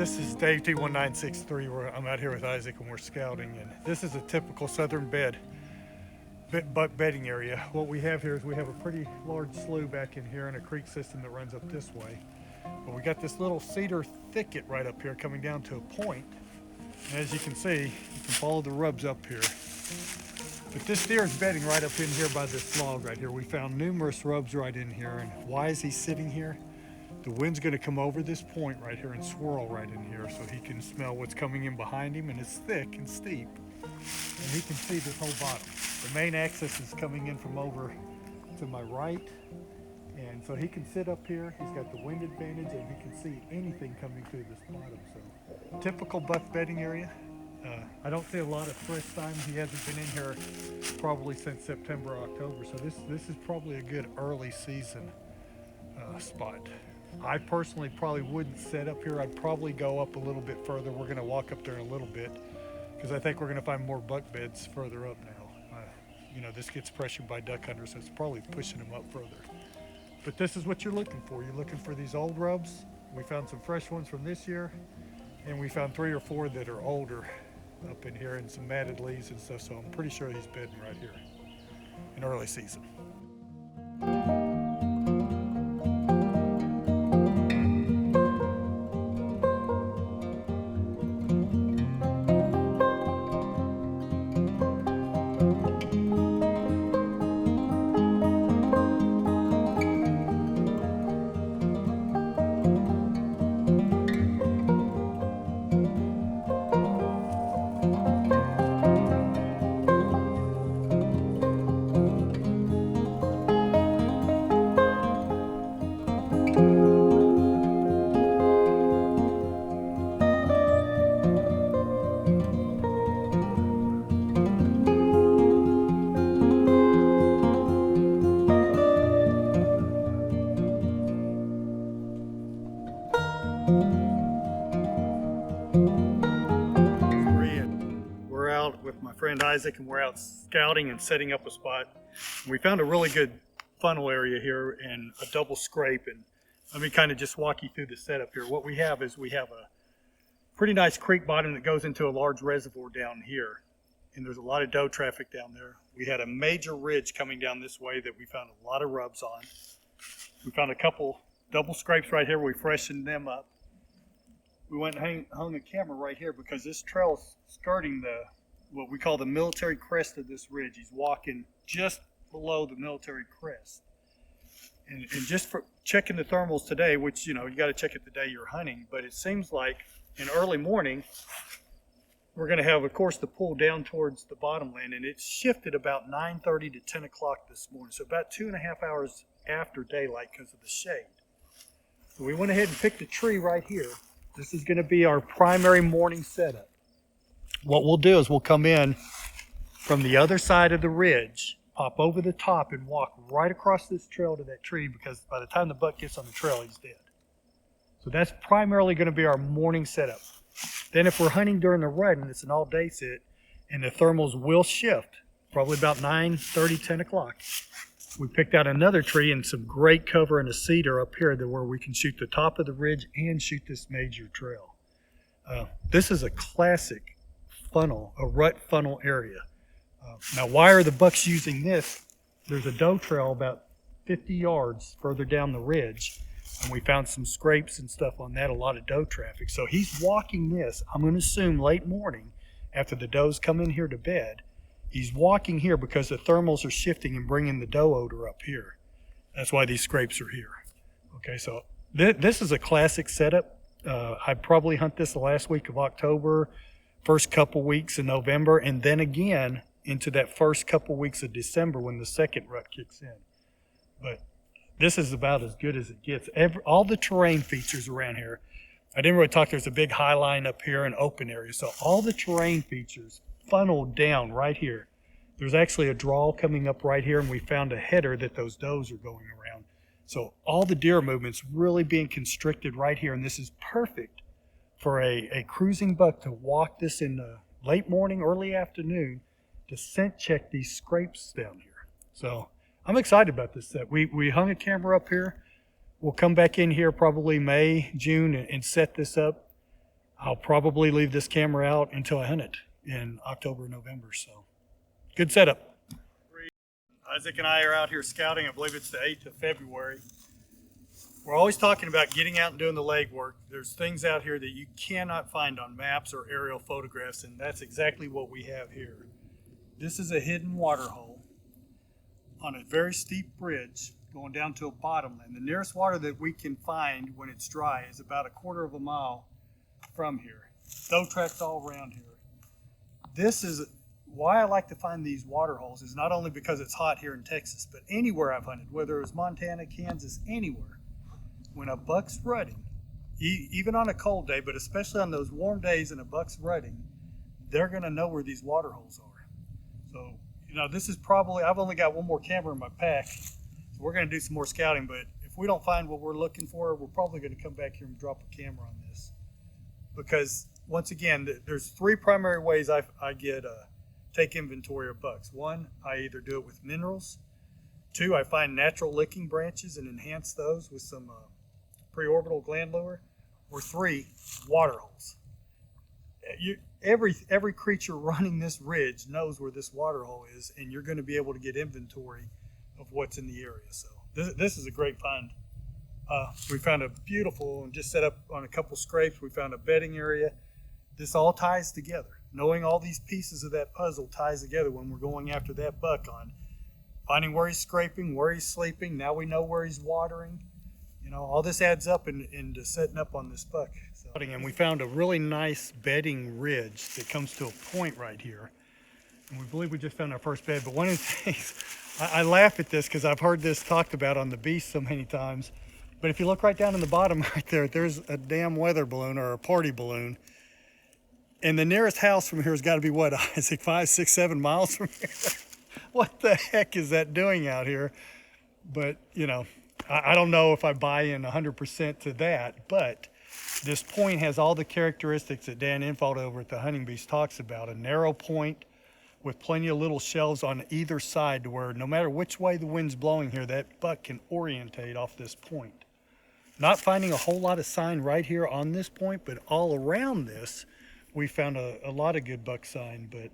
This is Dave T1963 where I'm out here with Isaac and we're scouting, and this is a typical southern buck bedding area. What we have here is we have a pretty large slough back in here and a creek system that runs up this way. But we got this little cedar thicket right up here coming down to a point. And as you can see, you can follow the rubs up here. But this deer is bedding right up in here by this log right here. We found numerous rubs right in here. And why is he sitting here? The wind's going to come over this point right here and swirl right in here so he can smell what's coming in behind him, and it's thick and steep. And he can see this whole bottom. The main axis is coming in from over to my right, and so he can sit up here. He's got the wind advantage and he can see anything coming through this bottom. So typical buck bedding area. I don't see a lot of fresh time. He hasn't been in here probably since September or October, so this is probably a good early season spot. I personally probably wouldn't set up here. I'd probably go up a little bit further. We're going to walk up there in a little bit because I think we're going to find more buck beds further up now. You know, this gets pressured by duck hunters, so it's probably pushing them up further. But this is what you're looking for. You're looking for these old rubs. We found some fresh ones from this year, and we found 3 or 4 that are older up in here and some matted leaves and stuff, so I'm pretty sure he's bedding right here in early season. We're out with my friend Isaac and we're out scouting and setting up a spot. We found a really good funnel area here and a double scrape, and let me kind of just walk you through the setup here. What we have is we have a pretty nice creek bottom that goes into a large reservoir down here, and there's a lot of doe traffic down there. We had a major ridge coming down this way that we found a lot of rubs on. We found a couple double scrapes right here. We freshened them up. We went and hung a camera right here because this trail is skirting what we call the military crest of this ridge. He's walking just below the military crest. And just for checking the thermals today, which, you know, you got to check it the day you're hunting, but it seems like in early morning, we're going to have, of course, the pull down towards the bottomland, and it's shifted about 9:30 to 10 o'clock this morning, so about 2.5 hours after daylight because of the shade. So we went ahead and picked a tree right here. This is going to be our primary morning setup. What we'll do is we'll come in from the other side of the ridge, pop over the top, and walk right across this trail to that tree, because by the time the buck gets on the trail, he's dead. So that's primarily going to be our morning setup. Then if we're hunting during the rut and it's an all-day sit, and the thermals will shift, probably about 9:30, 10 o'clock, we picked out another tree and some great cover and a cedar up here where we can shoot the top of the ridge and shoot this major trail. This is a classic funnel, a rut funnel area. Now, why are the bucks using this? There's a doe trail about 50 yards further down the ridge, and we found some scrapes and stuff on that, a lot of doe traffic. So he's walking this, I'm going to assume late morning after the does come in here to bed. He's walking here because the thermals are shifting and bringing the doe odor up here. That's why these scrapes are here. Okay, so this is a classic setup. I probably hunt this the last week of October, first couple weeks in November, and then again into that first couple weeks of December when the second rut kicks in. But this is about as good as it gets. All the terrain features around here. I didn't really talk, there's a big high line up here and open area. So all the terrain features funneled down right here. There's actually a draw coming up right here, and we found a header that those does are going around. So all the deer movement's really being constricted right here, and this is perfect for a cruising buck to walk this in the late morning, early afternoon to scent check these scrapes down here. So I'm excited about this set. We hung a camera up here. We'll come back in here probably May, June and set this up. I'll probably leave this camera out until I hunt it in October, November. So good setup. Isaac and I are out here scouting. I believe it's the 8th of February. We're always talking about getting out and doing the legwork. There's things out here that you cannot find on maps or aerial photographs, and that's exactly what we have here. This is a hidden water hole on a very steep bridge going down to a bottomland. The nearest water that we can find when it's dry is about 1/4 of a mile from here. Stow tracks all around here. This is why I like to find these water holes, is not only because it's hot here in Texas, but anywhere I've hunted, whether it's Montana, Kansas, anywhere. When a buck's rutting, even on a cold day, but especially on those warm days and a buck's rutting, they're gonna know where these water holes are. So, you know, this is probably, I've only got one more camera in my pack, so we're gonna do some more scouting, but if we don't find what we're looking for, we're probably gonna come back here and drop a camera on this. Because once again, there's 3 primary ways I take inventory of bucks. 1, I either do it with minerals. 2, I find natural licking branches and enhance those with some preorbital gland lure. Or 3, water holes. Every creature running this ridge knows where this water hole is, and you're going to be able to get inventory of what's in the area. So this is a great find. We found a beautiful, and just set up on a couple scrapes, we found a bedding area. This all ties together. Knowing all these pieces of that puzzle ties together when we're going after that buck, on finding where he's scraping, where he's sleeping. Now we know where he's watering. You know, all this adds up into setting up on this buck. So, and we found a really nice bedding ridge that comes to a point right here. And we believe we just found our first bed. But one of the things, I laugh at this because I've heard this talked about on the beast so many times. But if you look right down in the bottom right there, there's a damn weather balloon or a party balloon. And the nearest house from here has got to be what, Isaac, 5, 6, 7 miles from here? What the heck is that doing out here? But, you know, I don't know if I buy in 100% to that, but this point has all the characteristics that Dan Infalt over at the Hunting Beast talks about. A narrow point with plenty of little shelves on either side, to where no matter which way the wind's blowing here, that buck can orientate off this point. Not finding a whole lot of sign right here on this point, but all around this, we found a lot of good buck sign. But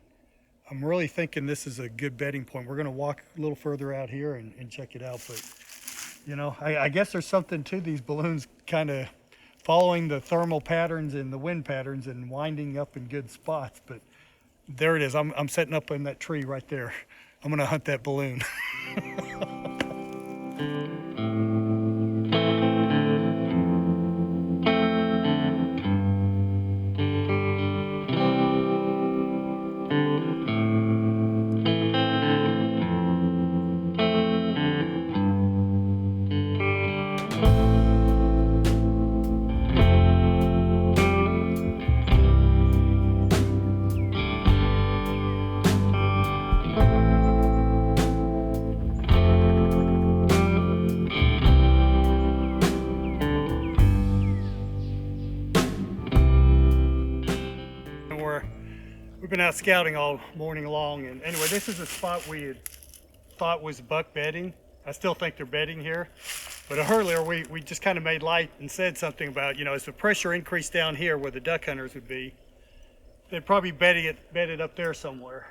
I'm really thinking this is a good bedding point. We're gonna walk a little further out here and check it out. But you know, I guess there's something to these balloons kind of following the thermal patterns and the wind patterns and winding up in good spots. But there it is. I'm setting up in that tree right there. I'm gonna hunt that balloon. We've been out scouting all morning long, and anyway, this is a spot we had thought was buck bedding. I still think they're bedding here, but earlier we just kind of made light and said something about, you know, as the pressure increased down here where the duck hunters would be, they'd probably bedded up there somewhere.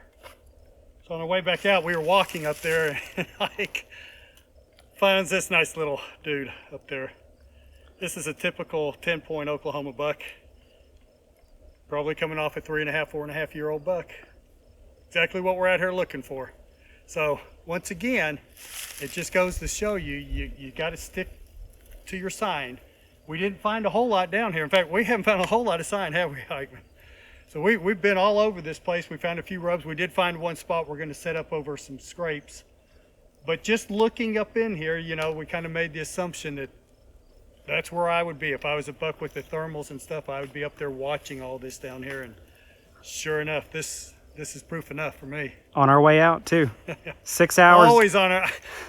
So on our way back out, we were walking up there, and Ike finds this nice little dude up there. This is a typical 10-point Oklahoma buck. Probably coming off a 3.5, 4.5-year-old buck. Exactly what we're out here looking for. So once again, it just goes to show you, you got to stick to your sign. We didn't find a whole lot down here. In fact, we haven't found a whole lot of sign, have we, Ikeman? So we've been all over this place. We found a few rubs. We did find one spot we're going to set up over some scrapes. But just looking up in here, you know, we kind of made the assumption that that's where I would be. If I was a buck with the thermals and stuff, I would be up there watching all this down here. And sure enough, this is proof enough for me. On our way out too. 6 hours. Always on it.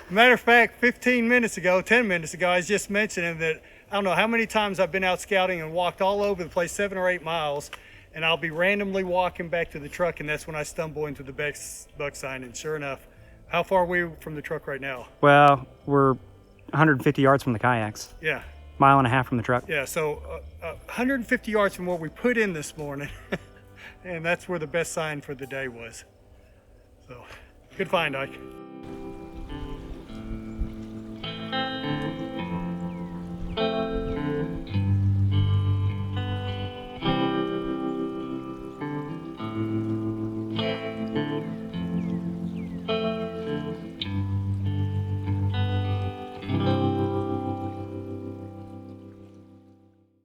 Matter of fact, 10 minutes ago, I was just mentioning that I don't know how many times I've been out scouting and walked all over the place, 7 or 8 miles, and I'll be randomly walking back to the truck, and that's when I stumble into the buck sign. And sure enough, how far are we from the truck right now? Well, we're 150 yards from the kayaks. Yeah. Mile and a half from the truck. Yeah, so 150 yards from what we put in this morning. And that's where the best sign for the day was. So, good find, Ike.